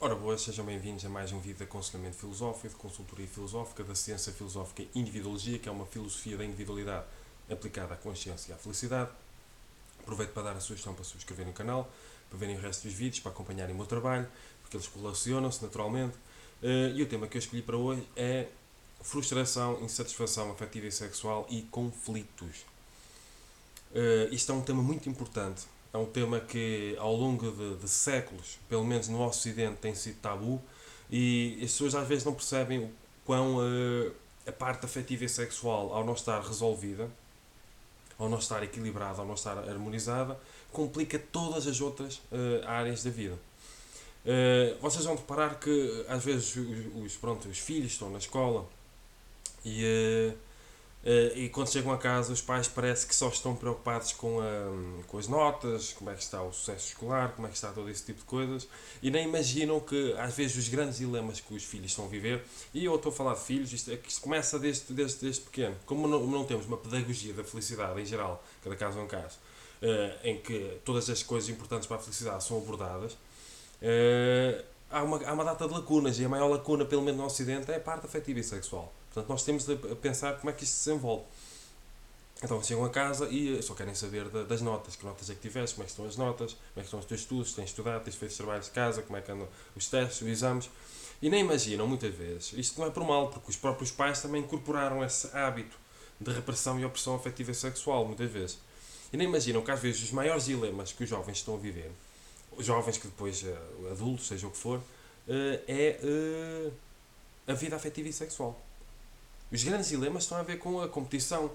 Ora boas, sejam bem-vindos a mais um vídeo de aconselhamento filosófico, de consultoria filosófica, da ciência filosófica e individuologia, que é uma filosofia da individualidade aplicada à consciência e à felicidade. Aproveito para dar a sugestão para subscrever no canal, para verem o resto dos vídeos, para acompanharem o meu trabalho, porque eles correlacionam-se naturalmente. E o tema que eu escolhi para hoje é frustração, insatisfação afetiva e sexual e conflitos. Isto é um tema muito importante. É um tema que ao longo de séculos, pelo menos no Ocidente, tem sido tabu e as pessoas às vezes não percebem o quão a parte afetiva e sexual, ao não estar resolvida, ao não estar equilibrada, ao não estar harmonizada, complica todas as outras áreas da vida. Vocês vão reparar que às vezes os filhos estão na escola e e quando chegam a casa, os pais parece que só estão preocupados com as notas, como é que está o sucesso escolar, como é que está todo esse tipo de coisas, e nem imaginam que, às vezes, os grandes dilemas que os filhos estão a viver, e eu estou a falar de filhos, isto começa desde pequeno. Como não temos uma pedagogia da felicidade em geral, cada caso é um caso, em que todas as coisas importantes para a felicidade são abordadas, há uma data de lacunas, e a maior lacuna, pelo menos no Ocidente, é a parte afetiva e sexual. Portanto, nós temos de pensar como é que isto se desenvolve. Então, chegam a casa e só querem saber das notas. Que notas é que tiveste, como é que estão as notas, como é que estão os teus estudos, tens estudado, tens feito os trabalhos de casa, como é que andam os testes, os exames. E nem imaginam, muitas vezes, isto não é por mal, porque os próprios pais também incorporaram esse hábito de repressão e opressão afetiva e sexual, muitas vezes. E nem imaginam que às vezes os maiores dilemas que os jovens estão a viver, os jovens que depois, adultos, seja o que for, é a vida afetiva e sexual. Os grandes dilemas estão a ver com a competição.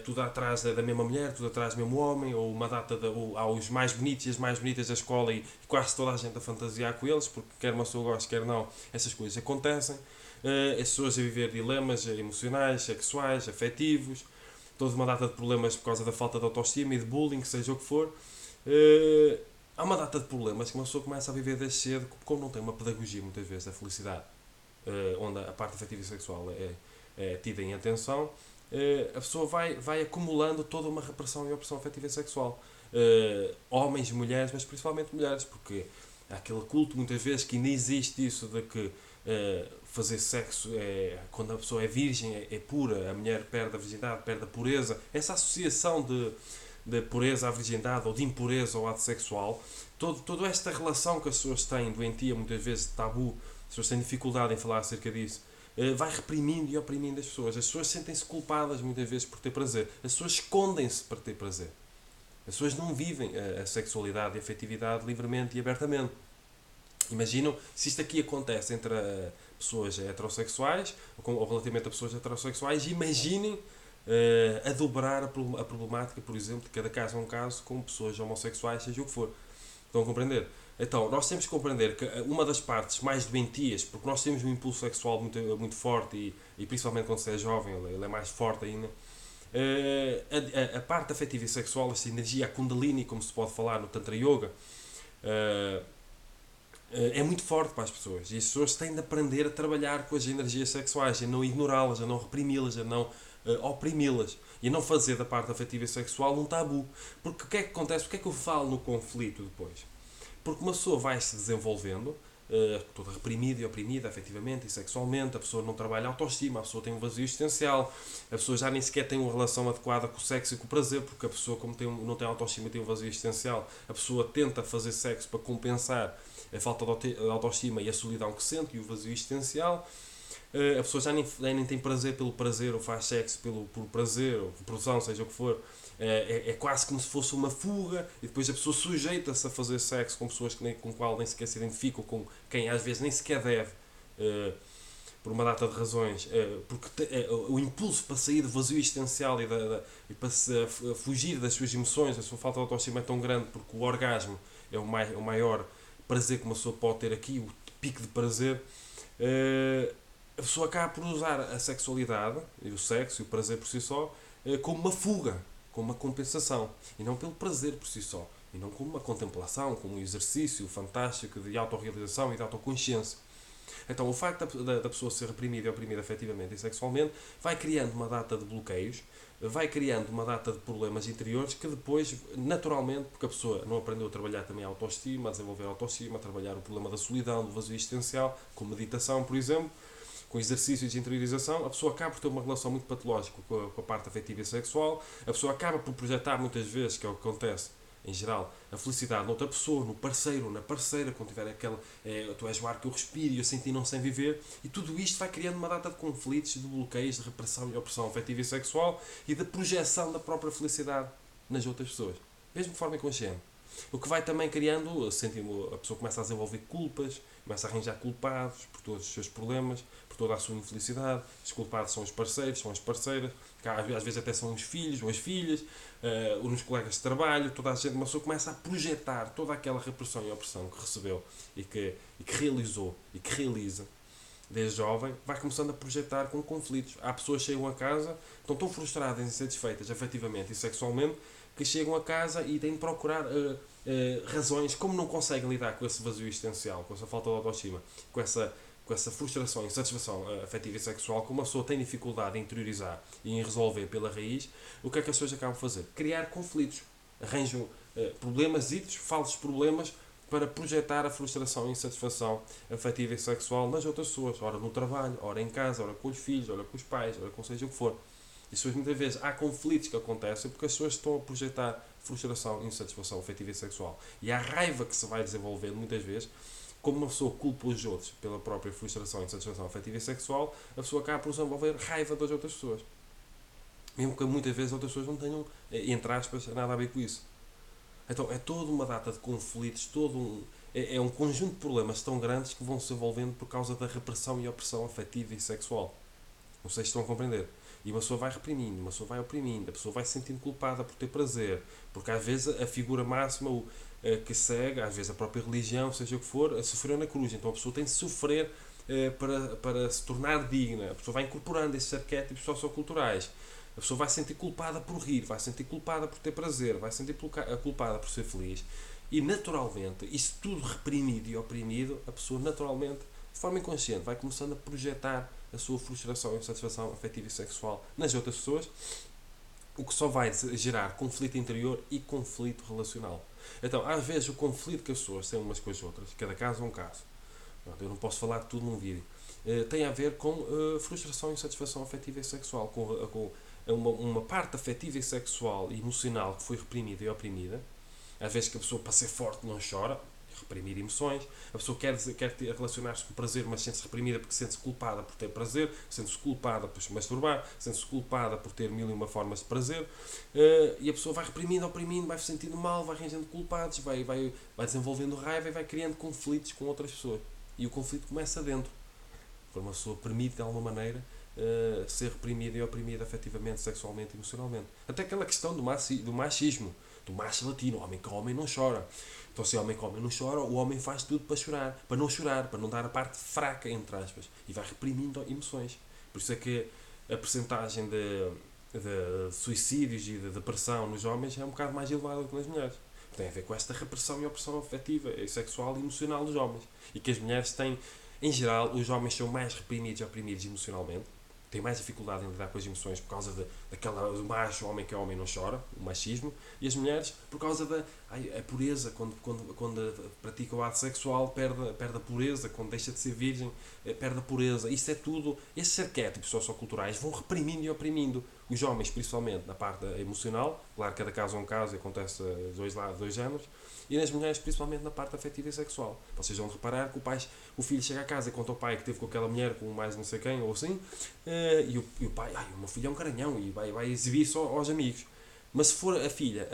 Tudo atrás da mesma mulher, tudo atrás do mesmo homem, ou uma data ou há os mais bonitos e as mais bonitas da escola e quase toda a gente a fantasiar com eles, porque quer uma pessoa goste, quer não, essas coisas acontecem. As pessoas a viver dilemas emocionais, sexuais, afetivos, toda uma data de problemas por causa da falta de autoestima e de bullying, seja o que for. Há uma data de problemas que uma pessoa começa a viver desde cedo, como não tem uma pedagogia muitas vezes da felicidade, onde a parte afetiva e sexual é tida em atenção, a pessoa vai acumulando toda uma repressão e opressão afetiva e sexual. Homens e mulheres, mas principalmente mulheres, porque há aquele culto muitas vezes que ainda existe isso de que fazer sexo quando a pessoa é virgem, é pura, a mulher perde a virgindade, perde a pureza. Essa associação de pureza à virgindade ou de impureza ao ato sexual, toda esta relação que as pessoas têm doentia, muitas vezes tabu, as pessoas têm dificuldade em falar acerca disso, vai reprimindo e oprimindo as pessoas. As pessoas sentem-se culpadas muitas vezes por ter prazer. As pessoas escondem-se para ter prazer. As pessoas não vivem a sexualidade e a afetividade livremente e abertamente. Imaginam se isto aqui acontece entre pessoas heterossexuais ou relativamente a pessoas heterossexuais, imaginem a dobrar a problemática, por exemplo, de cada caso é um caso com pessoas homossexuais, seja o que for. Estão a compreender? Então, nós temos que compreender que uma das partes mais doentias, porque nós temos um impulso sexual muito forte e principalmente quando se é jovem, ele é mais forte ainda, a parte afetiva e sexual, essa energia, a kundalini, como se pode falar no Tantra Yoga, uh, é muito forte para as pessoas. E as pessoas têm de aprender a trabalhar com as energias sexuais, a não ignorá-las, a não reprimi-las, a não oprimi-las. E a não fazer da parte afetiva e sexual um tabu. Porque o que é que acontece? O que é que eu falo no conflito depois? Porque uma pessoa vai se desenvolvendo, toda reprimida e oprimida, afetivamente e sexualmente, a pessoa não trabalha a autoestima, a pessoa tem um vazio existencial, a pessoa já nem sequer tem uma relação adequada com o sexo e com o prazer, porque a pessoa, como não tem autoestima e tem um vazio existencial, a pessoa tenta fazer sexo para compensar a falta de autoestima e a solidão que sente e o vazio existencial. A pessoa já nem tem prazer pelo prazer, ou faz sexo por prazer, ou por produção, seja o que for. É quase como se fosse uma fuga, e depois a pessoa sujeita-se a fazer sexo com pessoas com o qual nem sequer se identifica, ou com quem às vezes nem sequer deve, por uma data de razões, porque o impulso para sair do vazio existencial e para fugir das suas emoções, a sua falta de autoestima é tão grande, porque o orgasmo é o maior prazer que uma pessoa pode ter aqui, o pico de prazer. A pessoa acaba por usar a sexualidade e o sexo e o prazer por si só como uma fuga, como uma compensação, e não pelo prazer por si só, e não como uma contemplação, como um exercício fantástico de autorrealização e de autoconsciência. Então, o facto da pessoa ser reprimida e oprimida afetivamente e sexualmente vai criando uma data de bloqueios, vai criando uma data de problemas interiores que depois, naturalmente, porque a pessoa não aprendeu a trabalhar também a autoestima, a desenvolver a autoestima, a trabalhar o problema da solidão, do vazio existencial, com meditação, por exemplo, com exercícios de interiorização, a pessoa acaba por ter uma relação muito patológica com a parte afetiva e sexual, a pessoa acaba por projetar muitas vezes, que é o que acontece em geral, a felicidade noutra pessoa, no parceiro, na parceira, quando tiver aquela, tu és o ar que eu respiro e eu senti não sem viver, e tudo isto vai criando uma data de conflitos, de bloqueios, de repressão e opressão afetiva e sexual e de projeção da própria felicidade nas outras pessoas, mesmo de forma inconsciente. O que vai também criando, a pessoa começa a desenvolver culpas, começa a arranjar culpados por todos os seus problemas, por toda a sua infelicidade. Os culpados são os parceiros, são as parceiras, às vezes até são os filhos ou as filhas, uns colegas de trabalho, toda a gente, uma pessoa começa a projetar toda aquela repressão e opressão que recebeu e que realizou e que realiza desde jovem, vai começando a projetar com conflitos. Há pessoas que chegam a casa, estão tão frustradas e insatisfeitas afetivamente e sexualmente, que chegam a casa e têm de procurar razões, como não conseguem lidar com esse vazio existencial, com essa falta de autoestima, com essa frustração e insatisfação afetiva e sexual, como a pessoa tem dificuldade em interiorizar e em resolver pela raiz, o que é que as pessoas acabam a fazer? Criar conflitos. Arranjam problemas, falsos problemas, para projetar a frustração e insatisfação afetiva e sexual nas outras pessoas, ora no trabalho, ora em casa, ora com os filhos, ora com os pais, ora com seja o que for. E depois, muitas vezes, há conflitos que acontecem porque as pessoas estão a projetar frustração e insatisfação afetiva e sexual. E há raiva que se vai desenvolvendo, muitas vezes, como uma pessoa culpa os outros pela própria frustração e insatisfação afetiva e sexual, a pessoa acaba por desenvolver raiva das outras pessoas. Mesmo que muitas vezes outras pessoas não tenham, entre aspas, nada a ver com isso. Então é toda uma data de conflitos, é um conjunto de problemas tão grandes que vão se desenvolvendo por causa da repressão e opressão afetiva e sexual. Não sei se estão a compreender. E uma pessoa vai reprimindo, uma pessoa vai oprimindo, a pessoa vai se sentindo culpada por ter prazer. Porque às vezes a figura máxima que segue, às vezes a própria religião, seja o que for, sofreu na cruz. Então a pessoa tem de sofrer para se tornar digna. A pessoa vai incorporando esses arquétipos socioculturais. A pessoa vai se sentir culpada por rir, vai se sentir culpada por ter prazer, vai se sentir culpada por ser feliz. E naturalmente, isso tudo reprimido e oprimido, a pessoa naturalmente, de forma inconsciente, vai começando a projetar a sua frustração e insatisfação afetiva e sexual nas outras pessoas, o que só vai gerar conflito interior e conflito relacional. Então, às vezes, o conflito que as pessoas têm umas com as outras, cada caso é um caso, eu não posso falar de tudo num vídeo, tem a ver com frustração e insatisfação afetiva e sexual, com uma parte afetiva e sexual e emocional que foi reprimida e oprimida. Às vezes que a pessoa, para ser forte, não chora, reprimir emoções. A pessoa quer relacionar-se com prazer, mas sente-se reprimida porque sente-se culpada por ter prazer, sente-se culpada por se masturbar, sente-se culpada por ter mil e uma formas de prazer. E a pessoa vai reprimindo, oprimindo, vai se sentindo mal, vai arranjando culpados, vai desenvolvendo raiva e vai criando conflitos com outras pessoas. E o conflito começa dentro. Quando uma pessoa permite, de alguma maneira, ser reprimida e oprimida afetivamente, sexualmente, emocionalmente. Até aquela questão do machismo, do macho latino, homem com homem não chora. Então, se o homem com homem não chora, o homem faz tudo para chorar, para não dar a parte fraca, entre aspas, e vai reprimindo emoções. Por isso é que a percentagem de suicídios e de depressão nos homens é um bocado mais elevada do que nas mulheres. Tem a ver com esta repressão e opressão afetiva, sexual e emocional dos homens. E que as mulheres têm, em geral, os homens são mais reprimidos e oprimidos emocionalmente, têm mais dificuldade em lidar com as emoções por causa do macho, homem que é homem não chora, o machismo, e as mulheres por causa da a pureza, quando pratica o ato sexual perde a pureza, quando deixa de ser virgem perde a pureza. Isso é tudo, esses arquétipos socioculturais vão reprimindo e oprimindo os homens, principalmente na parte emocional, claro que cada caso é um caso e acontece dois anos, e nas mulheres principalmente na parte afetiva e sexual. Vocês vão reparar que o filho chega a casa e conta ao pai que teve com aquela mulher, com mais não sei quem, ou assim, e o pai, o meu filho é um garanhão e vai exibir só aos amigos. Mas se for a filha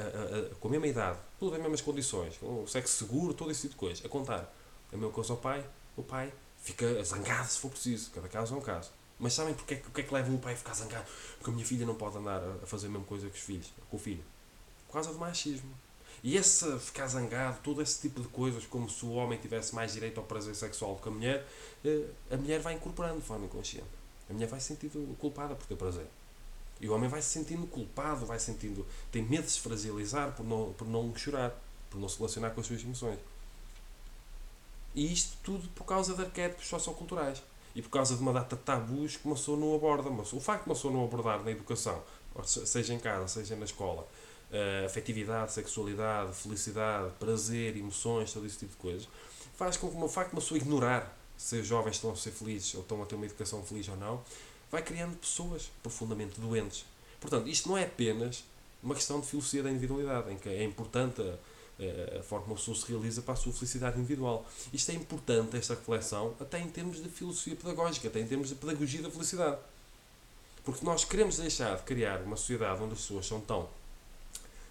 com a mesma idade, tudo as mesmas condições, com o sexo seguro, todo esse tipo de coisa, a contar a mesma coisa ao pai, o pai fica zangado se for preciso, cada caso é um caso. Mas sabem o que é que leva o pai a ficar zangado? Porque a minha filha não pode andar a fazer a mesma coisa com o filho. Por causa do machismo. E esse ficar zangado, todo esse tipo de coisas, como se o homem tivesse mais direito ao prazer sexual do que a mulher vai incorporando de forma inconsciente. A mulher vai se sentindo culpada por ter prazer. E o homem vai se sentindo culpado, tem medo de se fragilizar por não chorar, por não se relacionar com as suas emoções. E isto tudo por causa de arquétipos socioculturais. E por causa de uma data de tabus que uma pessoa não aborda. O facto de uma pessoa não abordar na educação, seja em casa, seja na escola, afetividade, sexualidade, felicidade, prazer, emoções, todo esse tipo de coisas, faz com que o facto de uma pessoa ignorar se os jovens estão a ser felizes ou estão a ter uma educação feliz ou não, vai criando pessoas profundamente doentes. Portanto, isto não é apenas uma questão de filosofia da individualidade, em que é importante a forma como a pessoa se realiza para a sua felicidade individual. Isto é importante, esta reflexão, até em termos de filosofia pedagógica, até em termos de pedagogia da felicidade. Porque nós queremos deixar de criar uma sociedade onde as pessoas são tão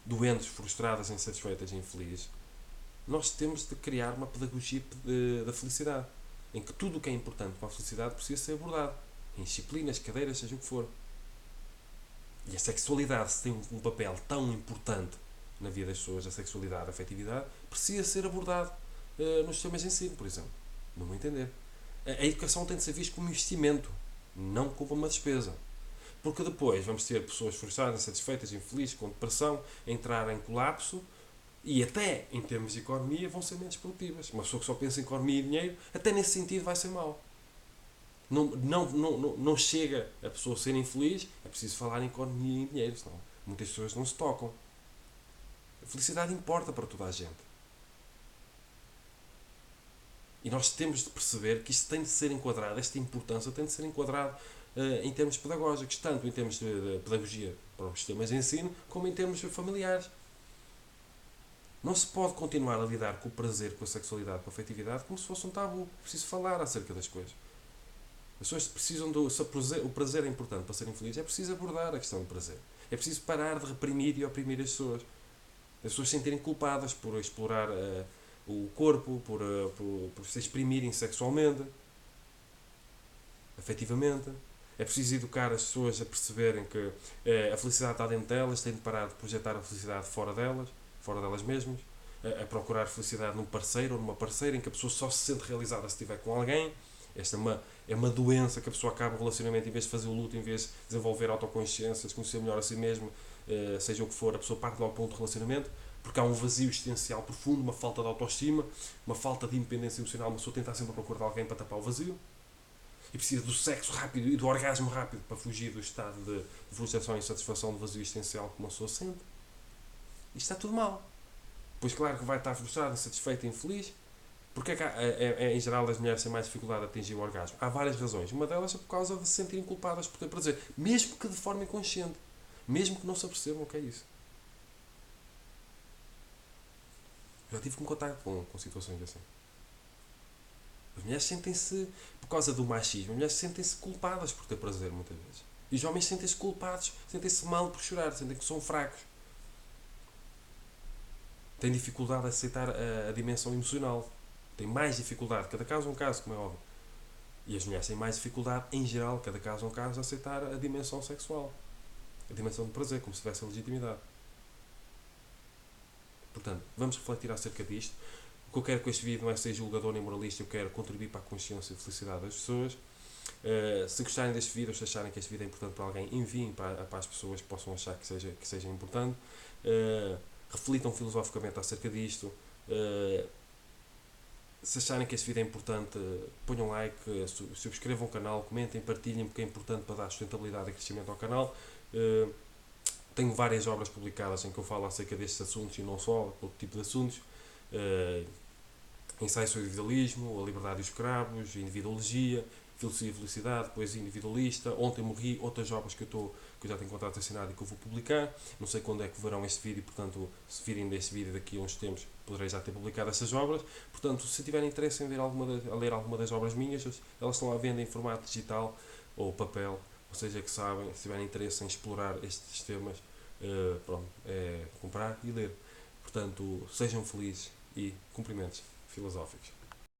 doentes, frustradas, insatisfeitas e infelizes. Nós temos de criar uma pedagogia da felicidade, em que tudo o que é importante para a felicidade precisa ser abordado, em disciplinas, cadeiras, seja o que for. E a sexualidade, se tem um papel tão importante na vida das pessoas, a sexualidade, a afetividade, precisa ser abordado nos sistemas de ensino, por exemplo. No meu entender. A educação tem de ser vista como um investimento, não como uma despesa. Porque depois vamos ter pessoas frustradas, insatisfeitas, infelizes, com depressão, entrar em colapso e até em termos de economia vão ser menos produtivas. Uma pessoa que só pensa em economia e dinheiro, até nesse sentido vai ser mau. Não chega a pessoa ser infeliz, é preciso falar em economia e em dinheiro, senão muitas pessoas não se tocam. A felicidade importa para toda a gente. E nós temos de perceber que isto tem de ser enquadrado, esta importância tem de ser enquadrado em termos pedagógicos, tanto em termos de pedagogia para os sistemas de ensino, como em termos familiares. Não se pode continuar a lidar com o prazer, com a sexualidade, com a afetividade, como se fosse um tabu. É preciso falar acerca das coisas. As pessoas precisam do. Se o prazer é importante para serem felizes, é preciso abordar a questão do prazer. É preciso parar de reprimir e oprimir as pessoas. As pessoas se sentirem culpadas por explorar o corpo, por se exprimirem sexualmente, afetivamente. É preciso educar as pessoas a perceberem que a felicidade está dentro delas, têm de parar de projetar a felicidade fora delas mesmas, a procurar felicidade num parceiro ou numa parceira em que a pessoa só se sente realizada se estiver com alguém. Esta é uma doença que a pessoa acaba o relacionamento, em vez de fazer o luto, em vez de desenvolver autoconsciência, de conhecer melhor a si mesmo, seja o que for, a pessoa parte logo para um relacionamento, porque há um vazio existencial profundo, uma falta de autoestima, uma falta de independência emocional, uma pessoa tenta sempre procurar alguém para tapar o vazio. E precisa do sexo rápido e do orgasmo rápido para fugir do estado de frustração e insatisfação do vazio existencial que uma pessoa sente. Isto está tudo mal. Pois claro que vai estar frustrado, insatisfeito e infeliz. Porque é que em geral as mulheres têm mais dificuldade de atingir o orgasmo? Há várias razões. Uma delas é por causa de se sentirem culpadas por ter prazer. Mesmo que de forma inconsciente. Mesmo que não se apercebam o que é isso. Já tive contato com situações assim. As mulheres sentem-se, por causa do machismo, as mulheres sentem-se culpadas por ter prazer muitas vezes. E os homens sentem-se culpados, sentem-se mal por chorar, sentem que são fracos. Têm dificuldade a aceitar a dimensão emocional. Têm mais dificuldade, cada caso é um caso, como é óbvio. E as mulheres têm mais dificuldade, em geral, cada caso é um caso, a aceitar a dimensão sexual. A dimensão de prazer, como se tivesse a legitimidade. Portanto, vamos refletir acerca disto. O que eu quero com este vídeo não é ser julgador nem moralista, eu quero contribuir para a consciência e felicidade das pessoas. Se gostarem deste vídeo, se acharem que este vídeo é importante para alguém, enviem para as pessoas que possam achar que seja importante. Reflitam filosoficamente acerca disto. Se acharem que este vídeo é importante, ponham like, subscrevam o canal, comentem, partilhem, porque é importante para dar sustentabilidade e crescimento ao canal. Tenho várias obras publicadas em que eu falo acerca destes assuntos e não só, outro tipo de assuntos. Ensaios sobre o individualismo, a liberdade dos escravos, a individuologia, filosofia e felicidade, poesia individualista. Ontem morri, outras obras que eu já tenho contrato assinado e que eu vou publicar. Não sei quando é que verão este vídeo, portanto, se virem deste vídeo daqui a uns tempos, poderei já ter publicado essas obras. Portanto, se tiverem interesse em ler alguma das obras minhas, elas estão à venda em formato digital ou papel. Vocês é que sabem, se tiverem interesse em explorar estes temas, pronto, é comprar e ler. Portanto, sejam felizes e cumprimentos filosóficos.